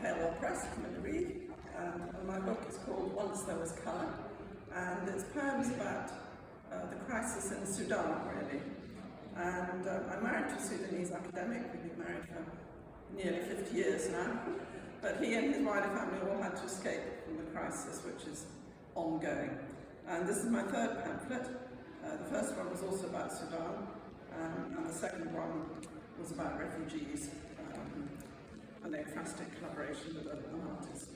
Pale Press, I'm going to read. And my book is called Once There Was Colour, and it's poems about the crisis in Sudan, really. And I'm married to a Sudanese academic. We've been married for nearly 50 years now. But he and his wider family all had to escape from the crisis, which is ongoing. And this is my third pamphlet. The first one was also about Sudan, and the second one was about refugees, and a fantastic collaboration with an artist.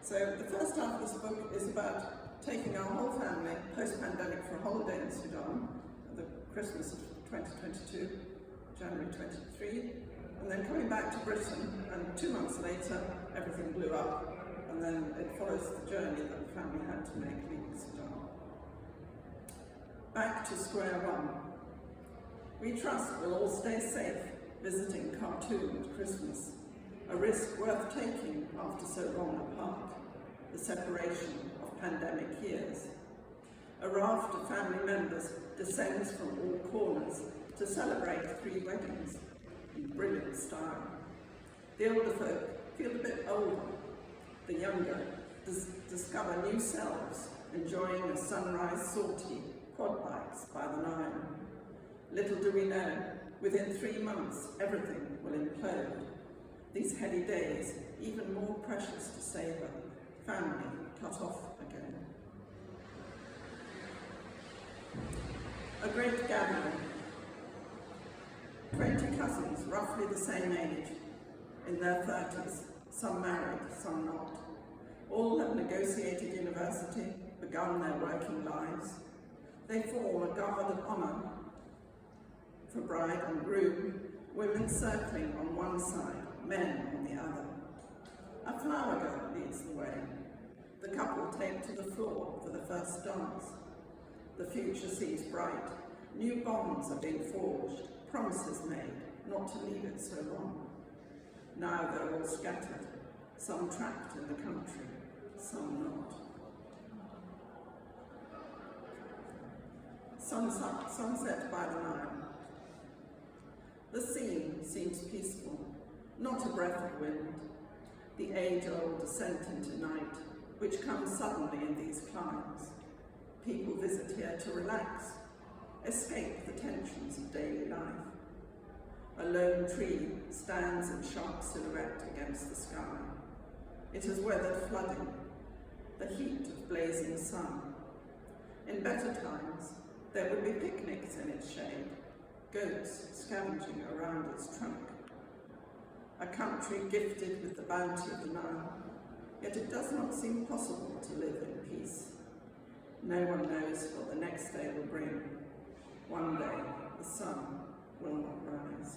So the first half of this book is about taking our whole family post-pandemic for a holiday in Sudan, at the Christmas of 2022, January 23, and then coming back to Britain, and 2 months later, everything blew up, and then it follows the journey that the family had to make leaving Sudan. Back to square one. We trust we'll all stay safe visiting Khartoum at Christmas, a risk worth taking after so long apart, the separation of pandemic years. A raft of family members descends from all corners to celebrate 3 weddings in brilliant style. The older folk feel a bit older. The younger discover new selves, enjoying a sunrise sortie, quad bikes by the Nile. Little do we know, within 3 months, everything will implode. These heady days, even more precious to savour, family cut off again. A great gathering. 20 cousins, roughly the same age, in their 30s, some married, some not. All have negotiated university, begun their working lives. They form a guard of honour for bride and groom, women circling on one side, men on the other. A flower girl leads the way. The couple take to the floor for the first dance. The future seems bright. New bonds are being forged, promises made, not to leave it so long. Now they're all scattered, some trapped in the country, some not. Sunset by the Nile. The scene seems peaceful, not a breath of wind, the age-old descent into night, which comes suddenly in these climes. People visit here to relax, escape the tensions of daily life. A lone tree stands in sharp silhouette against the sky. It has weathered flooding, the heat of blazing sun. In better times, there would be picnics in its shade, goats scavenging around its trunk. A country gifted with the bounty of the Nile, yet it does not seem possible to live in peace. No one knows what the next day will bring. One day, the sun will not rise.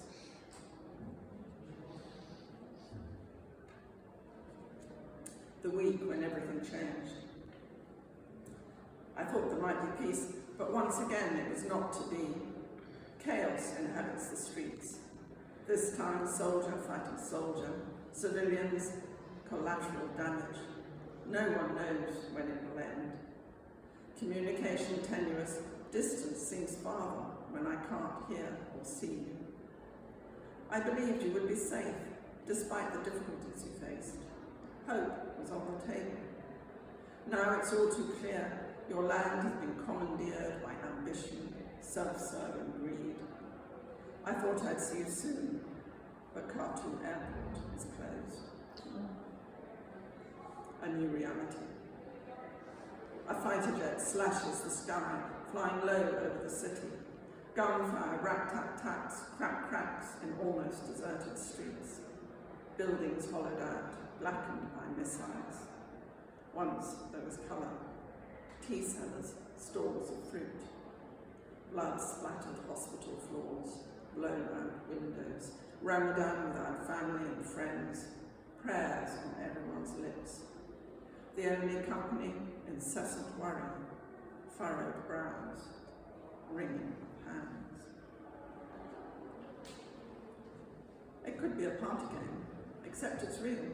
The week when everything changed. I thought there might be peace, but once again it was not to be. Chaos inhabits the streets. This time, soldier fighting soldier, civilians, collateral damage. No one knows when it will end. Communication tenuous, distance seems farther when I can't hear or see you. I believed you would be safe, despite the difficulties you faced. Hope was on the table. Now it's all too clear. Your land has been commandeered by ambition, self-serving greed. I thought I'd see you soon, but Khartoum Airport is closed. A new reality. A fighter jet slashes the sky, flying low over the city. Gunfire, rat-tat-tats, crack-cracks in almost deserted streets. Buildings hollowed out, blackened by missiles. Once there was colour. Tea cellars, stalls of fruit. Blood-splattered hospital floors, blown-out windows. Ramadan without family and friends. Prayers on everyone's lips. The only company, incessant worry, furrowed brows, wringing hands. It could be a party game, except it's real.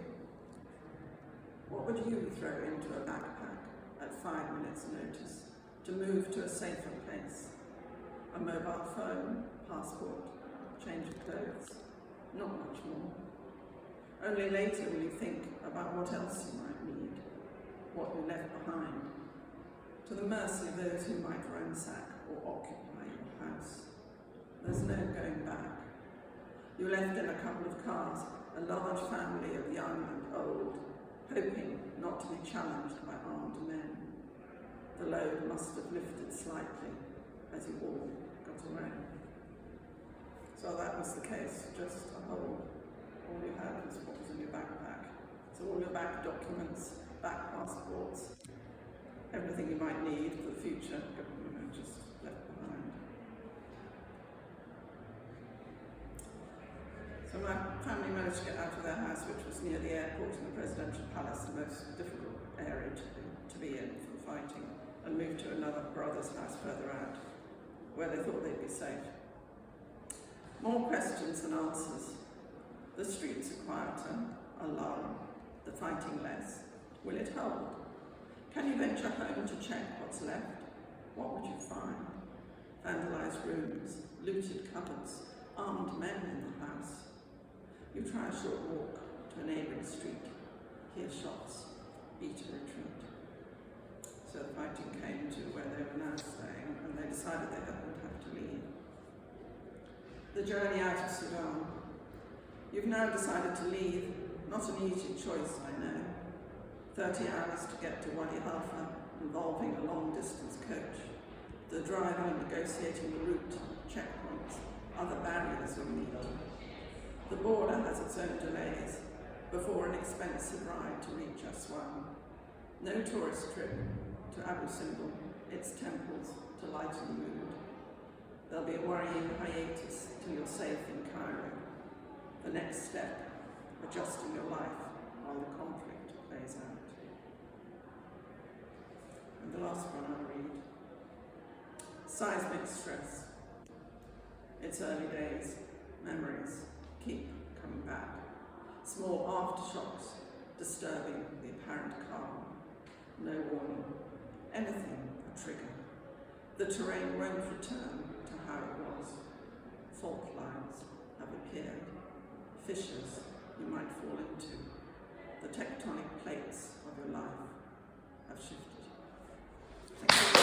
What would you throw into a backpack at 5 minutes' notice to move to a safer place? A mobile phone, passport, change of clothes, not much more. Only later will you think about what else you might need, what you left behind, to the mercy of those who might ransack or occupy your house. There's no going back. You left in a couple of cars a large family of young and old, hoping not to be challenged by armed men. The load must have lifted slightly as you all got away. So that was the case, just a hole. All you had was what was in your backpack. So all your back documents, back passports, everything you might need for the future, just left behind. So my family managed to get out of their house, which was near the airport and the presidential palace, the most difficult area to be in for the fighting, and moved to another brother's house further out, where they thought they'd be safe. More questions than answers. The streets are quieter, a lull, the fighting less. Will it hold? Can you venture home to check what's left? What would you find? Vandalised rooms, looted cupboards, armed men in the house. You try a short walk to a neighbouring street, hear shots, beat a retreat. So the fighting came to where they were now staying, and they decided they would have to leave. The journey out of Sudan. You've now decided to leave. Not an easy choice, I know. 30 hours to get to Wadi Halfa, involving a long-distance coach. The driver negotiating the route, checkpoints, other barriers you'll meet. The border has its own delays before an expensive ride to reach Aswan. No tourist trip to Abu Simbel, its temples to lighten the mood. There'll be a worrying hiatus till you're safe in Cairo. The next step, adjusting your life while the conflict plays out. And the last one I'll read. Seismic stress. It's early days, memories keep coming back. Small aftershocks disturbing the apparent calm. No warning, anything a trigger. The terrain won't return to how it was. Fault lines have appeared. Fissures you might fall into. The tectonic plates of your life have shifted. Thank you.